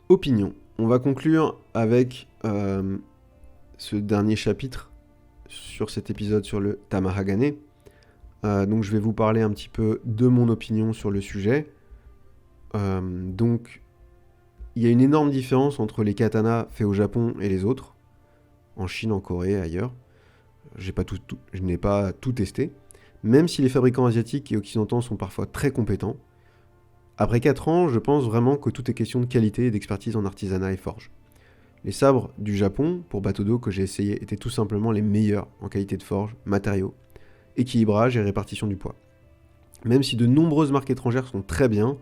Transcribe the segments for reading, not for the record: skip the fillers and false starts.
Opinion. On va conclure avec ce dernier chapitre sur cet épisode sur le Tamahagane. Donc je vais vous parler un petit peu de mon opinion sur le sujet. Donc il y a une énorme différence entre les katanas faits au Japon et les autres, en Chine, en Corée, ailleurs. Je n'ai pas tout testé. Même si les fabricants asiatiques et occidentaux sont parfois très compétents, après 4 ans, je pense vraiment que tout est question de qualité et d'expertise en artisanat et forge. Les sabres du Japon, pour Batodo, que j'ai essayé, étaient tout simplement les meilleurs en qualité de forge, matériaux, équilibrage et répartition du poids. Même si de nombreuses marques étrangères sont très bien,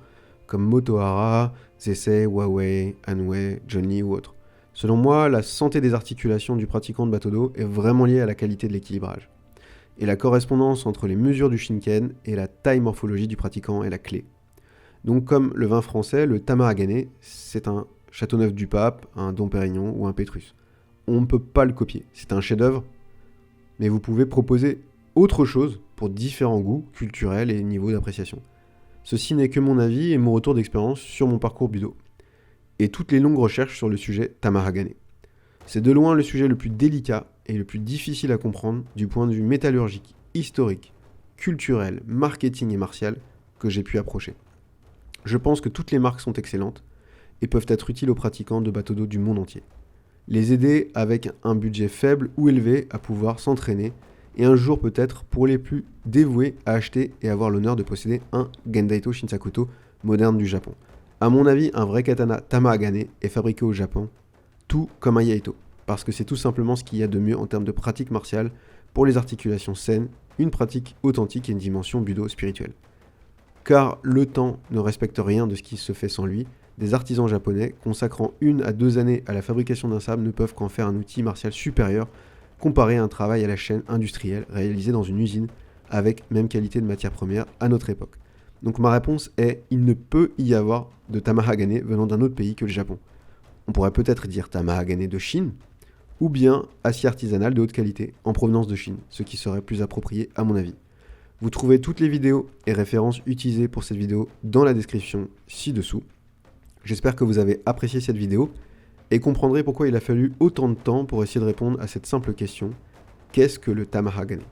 comme Motohara, Zesei, Huawei, Anway, Johnny ou autres. Selon moi, la santé des articulations du pratiquant de Batodo est vraiment liée à la qualité de l'équilibrage. Et la correspondance entre les mesures du Shinken et la taille morphologie du pratiquant est la clé. Donc comme le vin français, le Tamahagane, c'est un Châteauneuf-du-Pape, un Dom Pérignon ou un Pétrus. On ne peut pas le copier, c'est un chef-d'œuvre, mais vous pouvez proposer autre chose pour différents goûts culturels et niveaux d'appréciation. Ceci n'est que mon avis et mon retour d'expérience sur mon parcours Budo, et toutes les longues recherches sur le sujet Tamahagane. C'est de loin le sujet le plus délicat et le plus difficile à comprendre du point de vue métallurgique, historique, culturel, marketing et martial que j'ai pu approcher. Je pense que toutes les marques sont excellentes et peuvent être utiles aux pratiquants de Batodo du monde entier. Les aider avec un budget faible ou élevé à pouvoir s'entraîner et un jour peut-être pour les plus dévoués à acheter et avoir l'honneur de posséder un Gendaito Shinsakoto moderne du Japon. A mon avis, un vrai katana Tamahagane est fabriqué au Japon, tout comme un Yaito, parce que c'est tout simplement ce qu'il y a de mieux en termes de pratique martiale pour les articulations saines, une pratique authentique et une dimension Budo spirituelle. Car le temps ne respecte rien de ce qui se fait sans lui, des artisans japonais consacrant 1 à 2 années à la fabrication d'un sabre ne peuvent qu'en faire un outil martial supérieur comparé à un travail à la chaîne industrielle réalisé dans une usine avec même qualité de matière première à notre époque. Donc ma réponse est, il ne peut y avoir de Tamahagane venant d'un autre pays que le Japon. On pourrait peut-être dire Tamahagane de Chine, ou bien acier artisanal de haute qualité en provenance de Chine, ce qui serait plus approprié à mon avis. Vous trouvez toutes les vidéos et références utilisées pour cette vidéo dans la description ci-dessous. J'espère que vous avez apprécié cette vidéo et comprendrez pourquoi il a fallu autant de temps pour essayer de répondre à cette simple question. Qu'est-ce que le Tamahagane ?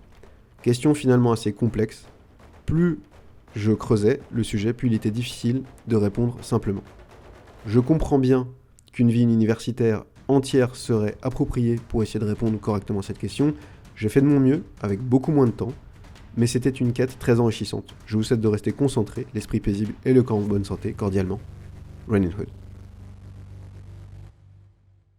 Question finalement assez complexe. Plus je creusais le sujet, plus il était difficile de répondre simplement. Je comprends bien qu'une vie universitaire entière serait appropriée pour essayer de répondre correctement à cette question. J'ai fait de mon mieux avec beaucoup moins de temps. Mais c'était une quête très enrichissante. Je vous souhaite de rester concentré, l'esprit paisible et le corps en bonne santé, cordialement. Running Hood.